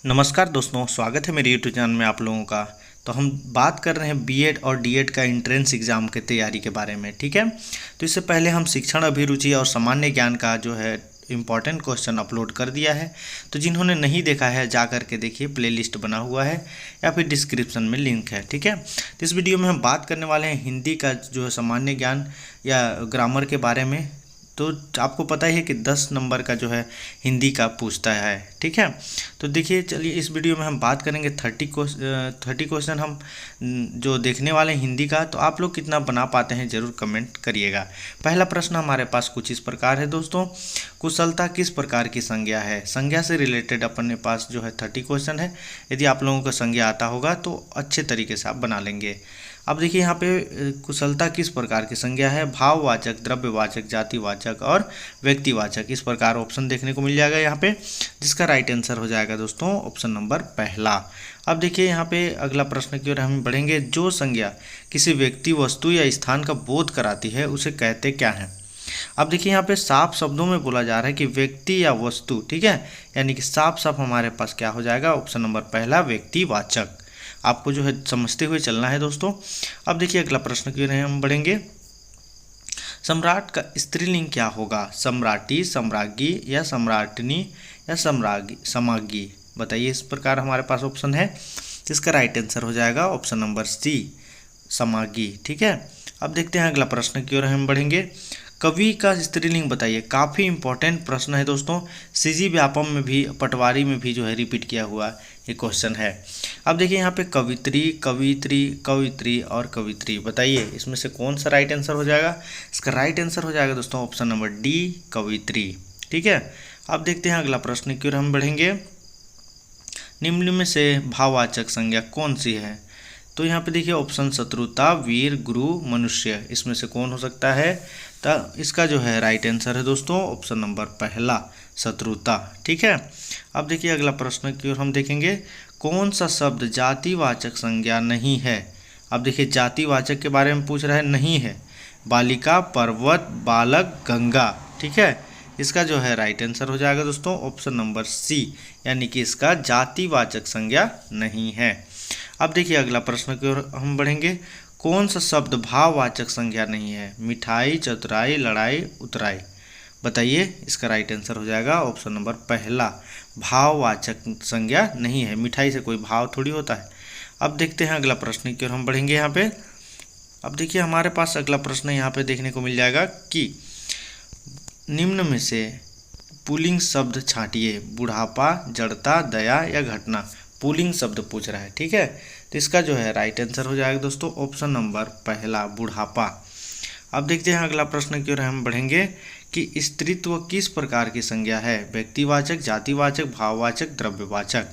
नमस्कार दोस्तों, स्वागत है मेरे यूट्यूब चैनल में आप लोगों का। तो हम बात कर रहे हैं बीएड और डीएड का एंट्रेंस एग्ज़ाम की तैयारी के बारे में। ठीक है, तो इससे पहले हम शिक्षण अभिरुचि और सामान्य ज्ञान का जो है इम्पॉर्टेंट क्वेश्चन अपलोड कर दिया है। तो जिन्होंने नहीं देखा है जा कर के देखिए, प्लेलिस्ट बना हुआ है या फिर डिस्क्रिप्शन में लिंक है। ठीक है, तो इस वीडियो में हम बात करने वाले हैं हिंदी का जो है सामान्य ज्ञान या ग्रामर के बारे में। तो आपको पता ही है कि 10 नंबर का जो है हिंदी का पूछता है। ठीक है, तो देखिए चलिए इस वीडियो में हम बात करेंगे 30 क्वेश्चन हम जो देखने वाले हैं हिंदी का। तो आप लोग कितना बना पाते हैं ज़रूर कमेंट करिएगा। पहला प्रश्न हमारे पास कुछ इस प्रकार है दोस्तों, कुशलता किस प्रकार की संज्ञा है। संज्ञा से रिलेटेड अपने पास जो है 30 क्वेश्चन है। यदि आप लोगों को संज्ञा आता होगा तो अच्छे तरीके से आप बना लेंगे। अब देखिए यहाँ पे कुशलता किस प्रकार की संज्ञा है। भाववाचक, द्रव्यवाचक, जातिवाचक और व्यक्तिवाचक, इस प्रकार ऑप्शन देखने को मिल जाएगा यहाँ पे, जिसका राइट आंसर हो जाएगा दोस्तों ऑप्शन नंबर पहला। अब देखिए यहाँ पे अगला प्रश्न की ओर हम बढ़ेंगे। जो संज्ञा किसी व्यक्ति, वस्तु या स्थान का बोध कराती है उसे कहते क्या है। अब देखिए यहाँ पे साफ शब्दों में बोला जा रहा है कि व्यक्ति या वस्तु। ठीक है, यानी कि साफ साफ हमारे पास क्या हो जाएगा ऑप्शन नंबर पहला व्यक्तिवाचक। आपको जो है समझते हुए चलना है दोस्तों। अब देखिए अगला प्रश्न की ओर हम बढ़ेंगे। सम्राट का स्त्रीलिंग क्या होगा। सम्राटी, सम्राज्ञी या सम्राटनी या समाज्ञी। बताइए, इस प्रकार हमारे पास ऑप्शन है। इसका राइट आंसर हो जाएगा ऑप्शन नंबर सी, समाज्ञी। ठीक है, अब देखते हैं अगला प्रश्न की ओर हम बढ़ेंगे। कवि का स्त्रीलिंग बताइए। काफ़ी इंपॉर्टेंट प्रश्न है दोस्तों, सीजी व्यापम में भी, पटवारी में भी जो है रिपीट किया हुआ ये क्वेश्चन है। अब देखिए यहाँ पे कवित्री, कवित्री, कवित्री और कवित्री। बताइए इसमें से कौन सा राइट आंसर हो जाएगा। इसका राइट आंसर हो जाएगा दोस्तों ऑप्शन नंबर डी, कवित्री। ठीक है, अब देखते हैं अगला प्रश्न की ओर हम बढ़ेंगे। निम्न में से भाववाचक संज्ञा कौन सी है। तो यहाँ पे देखिए ऑप्शन शत्रुता, वीर, गुरु, मनुष्य, इसमें से कौन हो सकता है। तो इसका जो है राइट आंसर है दोस्तों ऑप्शन नंबर पहला, शत्रुता। ठीक है, अब देखिए अगला प्रश्न की ओर हम देखेंगे। कौन सा शब्द जातिवाचक संज्ञा नहीं है। अब देखिए जातिवाचक के बारे में पूछ रहा है, नहीं है। बालिका, पर्वत, बालक, गंगा। ठीक है, इसका जो है राइट आंसर हो जाएगा दोस्तों ऑप्शन नंबर सी, यानी कि इसका जातिवाचक संज्ञा नहीं है। अब देखिए अगला प्रश्न की ओर हम बढ़ेंगे। कौन सा शब्द भाववाचक संज्ञा नहीं है। मिठाई, चतुराई, लड़ाई, उतराई। बताइए, इसका राइट आंसर हो जाएगा ऑप्शन नंबर पहला, भाववाचक संज्ञा नहीं है। मिठाई से कोई भाव थोड़ी होता है। अब देखते हैं अगला प्रश्न की ओर हम बढ़ेंगे यहाँ पे। अब देखिए हमारे पास अगला प्रश्न यहाँ पे देखने को मिल जाएगा कि निम्न में से पुल्लिंग शब्द छांटिए। बुढ़ापा, जड़ता, दया या घटना। पुल्लिंग शब्द पूछ रहा है। ठीक है, तो इसका जो है राइट आंसर हो जाएगा दोस्तों ऑप्शन नंबर पहला, बुढ़ापा। अब देखते हैं अगला प्रश्न की ओर हम बढ़ेंगे कि स्त्रीत्व किस प्रकार की संज्ञा है। व्यक्तिवाचक, जातिवाचक, भाववाचक, द्रव्यवाचक।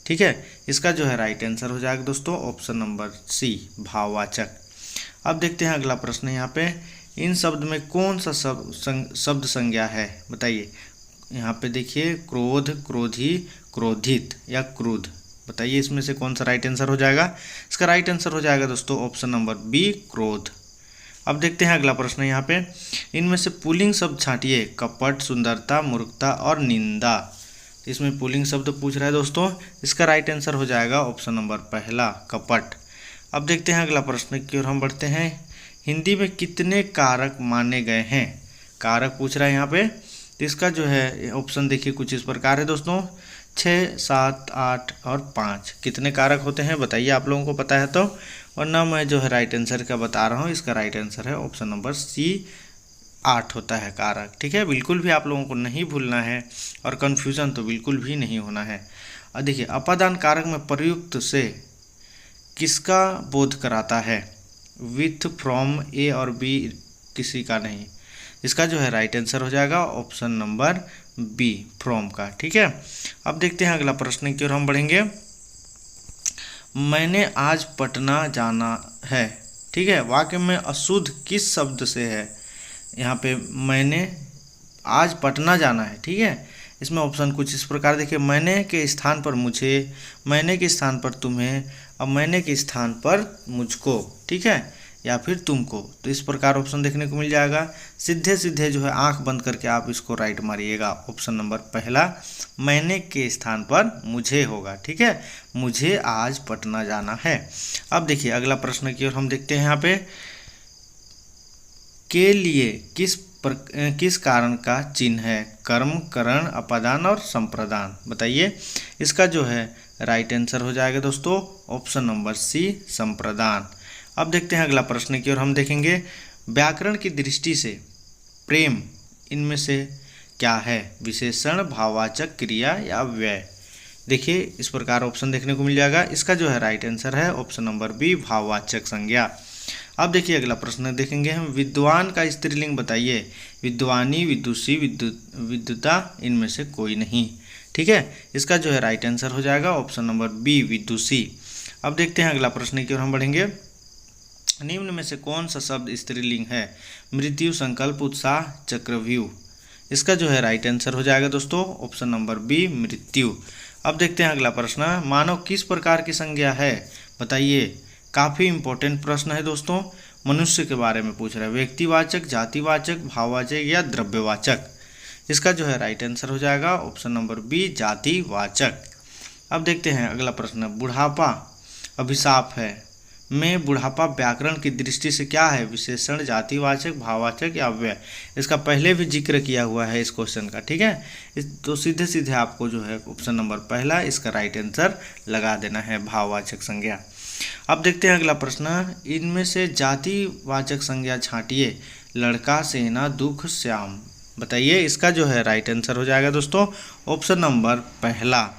ठीक है, इसका जो है राइट आंसर हो जाएगा दोस्तों ऑप्शन नंबर सी, भाववाचक। अब देखते हैं अगला प्रश्न यहाँ पे। इन शब्द में कौन सा शब्द संज्ञा है। बताइए, यहाँ पे देखिए क्रोध, क्रोधी, क्रोधित या क्रोध। बताइए इसमें से कौन सा राइट आंसर हो जाएगा। इसका राइट आंसर हो जाएगा दोस्तों ऑप्शन नंबर बी, क्रोध। अब देखते हैं अगला प्रश्न यहाँ पे। इनमें से पुल्लिंग शब्द छांटिए। कपट, सुंदरता, मूर्खता और निंदा। इसमें पुल्लिंग शब्द पूछ रहा है दोस्तों, इसका राइट आंसर हो जाएगा ऑप्शन नंबर पहला, कपट। अब देखते हैं अगला प्रश्न की ओर हम बढ़ते हैं। हिंदी में कितने कारक माने गए हैं। कारक पूछ रहा है यहाँ पे, तो इसका जो है ऑप्शन देखिए कुछ इस प्रकार है दोस्तों, 6, 7, 8 और 5। कितने कारक होते हैं बताइए, आप लोगों को पता है तो, वरना मैं जो है राइट आंसर का बता रहा हूँ। इसका राइट आंसर है ऑप्शन नंबर सी, 8 होता है कारक। ठीक है, बिल्कुल भी आप लोगों को नहीं भूलना है और कन्फ्यूज़न तो बिल्कुल भी नहीं होना है। और देखिए अपादान कारक में प्रयुक्त से किसका बोध कराता है। विथ, फ्रॉम, ए और बी, किसी का नहीं। इसका जो है राइट आंसर हो जाएगा ऑप्शन नंबर बी, फ्रॉम का। ठीक है, अब देखते हैं अगला प्रश्न की ओर हम बढ़ेंगे। मैंने आज पटना जाना है। ठीक है, वाक्य में अशुद्ध किस शब्द से है। यहाँ पे मैंने आज पटना जाना है। ठीक है, इसमें ऑप्शन कुछ इस प्रकार देखिए। मैंने के स्थान पर मुझे, मैंने के स्थान पर तुम्हें और मैंने के स्थान पर मुझको। ठीक है, या फिर तुमको। तो इस प्रकार ऑप्शन देखने को मिल जाएगा। सीधे सीधे जो है आंख बंद करके आप इसको राइट मारिएगा। ऑप्शन नंबर पहला मैंने के स्थान पर मुझे होगा। ठीक है, मुझे आज पटना जाना है। अब देखिए अगला प्रश्न की ओर हम देखते हैं। यहाँ पे के लिए किस कारण का चिन्ह है? कर्म, करण, अपादान और संप्रदान। बताइए इसका जो है राइट आंसर हो जाएगा दोस्तों ऑप्शन नंबर सी, संप्रदान। अब देखते हैं अगला प्रश्न की ओर हम देखेंगे। व्याकरण की दृष्टि से प्रेम इनमें से क्या है? विशेषण, भाववाचक, क्रिया या अव्यय। देखिए इस प्रकार ऑप्शन देखने को मिल जाएगा। इसका जो है राइट आंसर है ऑप्शन नंबर बी, भाववाचक संज्ञा। अब देखिए अगला प्रश्न देखेंगे हम। विद्वान का स्त्रीलिंग बताइए। विद्वानी, विदुषी, विद्युता, इनमें से कोई नहीं। ठीक है, इसका जो है राइट आंसर हो जाएगा ऑप्शन नंबर बी, विदुषी। अब देखते हैं अगला प्रश्न की ओर हम बढ़ेंगे। निम्न में से कौन सा शब्द स्त्रीलिंग है? मृत्यु, संकल्प, उत्साह, चक्रव्यूह। इसका जो है राइट आंसर हो जाएगा दोस्तों ऑप्शन नंबर बी, मृत्यु। अब देखते हैं अगला प्रश्न। मानव किस प्रकार की संज्ञा है? बताइए। काफ़ी इंपॉर्टेंट प्रश्न है दोस्तों, मनुष्य के बारे में पूछ रहा है। व्यक्तिवाचक, जातिवाचक, भाववाचक या द्रव्यवाचक। इसका जो है राइट आंसर हो जाएगा ऑप्शन नंबर बी, जातिवाचक। अब देखते हैं अगला प्रश्न। बुढ़ापा अभिशाप है में बुढ़ापा व्याकरण की दृष्टि से क्या है? विशेषण, जातिवाचक, भाववाचक या अव्यय। इसका पहले भी जिक्र किया हुआ है इस क्वेश्चन का। ठीक है, तो सीधे सीधे आपको जो है ऑप्शन नंबर पहला इसका राइट आंसर लगा देना है, भाववाचक संज्ञा। अब देखते हैं अगला प्रश्न। इनमें से जातिवाचक संज्ञा छांटिए। लड़का, सेना, दुख, श्याम। बताइए इसका जो है राइट आंसर हो जाएगा दोस्तों ऑप्शन नंबर पहला।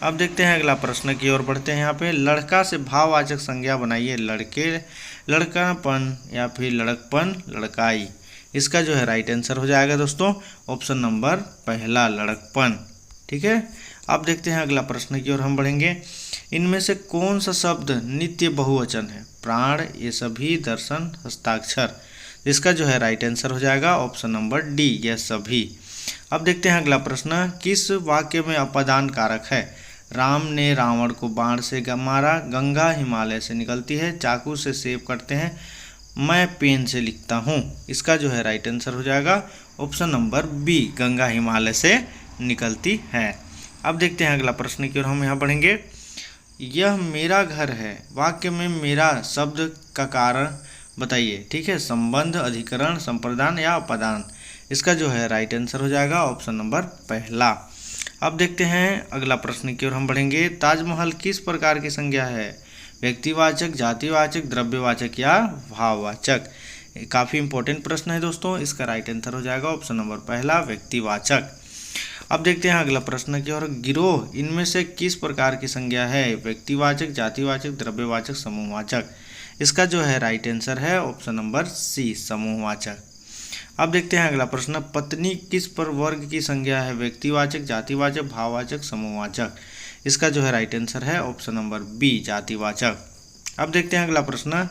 अब देखते हैं अगला प्रश्न की ओर बढ़ते हैं। यहाँ पे लड़का से भाववाचक संज्ञा बनाइए। लड़के, लड़कापन या फिर लड़कपन, लड़काई। इसका जो है राइट आंसर हो जाएगा दोस्तों ऑप्शन नंबर पहला, लड़कपन। ठीक है, अब देखते हैं अगला प्रश्न की ओर हम बढ़ेंगे। इनमें से कौन सा शब्द नित्य बहुवचन है? प्राण, ये सभी, दर्शन, हस्ताक्षर। इसका जो है राइट आंसर हो जाएगा ऑप्शन नंबर डी, ये सभी। अब देखते हैं अगला प्रश्न। किस वाक्य में अपादान कारक है? राम ने रावण को बाण से मारा, गंगा हिमालय से निकलती है, चाकू से सेब काटते हैं, मैं पेन से लिखता हूँ। इसका जो है राइट आंसर हो जाएगा option number B, Ganga Himalaya से निकलती है। अब देखते हैं अगला प्रश्न की ओर हम यहाँ बढ़ेंगे। यह मेरा घर है वाक्य में मेरा शब्द का कारण बताइए। ठीक है, संबंध, अधिकरण, संप्रदान या अपादान। इसका जो है राइट आंसर हो जाएगा ऑप्शन नंबर पहला। अब देखते हैं अगला प्रश्न की ओर हम बढ़ेंगे। ताजमहल किस प्रकार की संज्ञा है? व्यक्तिवाचक, जातिवाचक, द्रव्यवाचक या भाववाचक। काफ़ी इंपॉर्टेंट प्रश्न है दोस्तों, इसका राइट आंसर हो जाएगा ऑप्शन नंबर पहला, व्यक्तिवाचक। अब देखते हैं अगला प्रश्न की ओर। गिरोह इनमें से किस प्रकार की संज्ञा है? व्यक्तिवाचक, जातिवाचक, द्रव्यवाचक, समूहवाचक। इसका जो है राइट आंसर है ऑप्शन नंबर सी, समूहवाचक। अब देखते हैं अगला प्रश्न। पत्नी किस पर वर्ग की संज्ञा है? व्यक्तिवाचक, जातिवाचक, भाववाचक, समूहवाचक। इसका जो है राइट आंसर है ऑप्शन नंबर बी, जातिवाचक। अब देखते हैं अगला प्रश्न।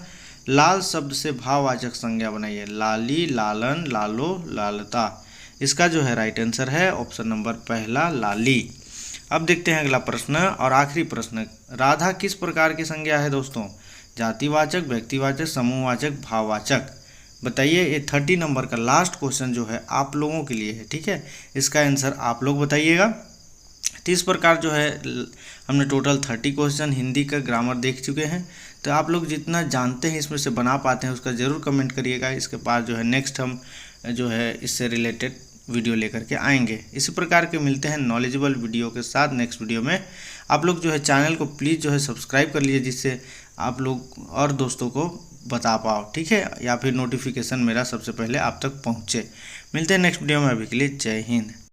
लाल शब्द से भाववाचक संज्ञा बनाइए। लाली, लालन, लालो, लालता। इसका जो है राइट आंसर है ऑप्शन नंबर पहला, लाली। अब देखते हैं अगला प्रश्न और आखिरी प्रश्न। राधा किस प्रकार की संज्ञा है दोस्तों? जातिवाचक, व्यक्तिवाचक, समूहवाचक, भाववाचक। बताइए, ये 30 नंबर का लास्ट क्वेश्चन जो है आप लोगों के लिए है। ठीक है, इसका आंसर आप लोग बताइएगा। तो इस प्रकार जो है हमने टोटल 30 क्वेश्चन हिंदी का ग्रामर देख चुके हैं। तो आप लोग जितना जानते हैं इसमें से बना पाते हैं उसका ज़रूर कमेंट करिएगा। इसके बाद जो है नेक्स्ट हम जो है इससे रिलेटेड वीडियो लेकर के आएंगे। इसी प्रकार के मिलते हैं नॉलेजेबल वीडियो के साथ नेक्स्ट वीडियो में। आप लोग जो है चैनल को प्लीज़ जो है सब्सक्राइब कर लीजिए, जिससे आप लोग और दोस्तों को बता पाओ। ठीक है, या फिर नोटिफिकेशन मेरा सबसे पहले आप तक पहुँचे। मिलते हैं नेक्स्ट वीडियो में, अभी के लिए जय हिंद।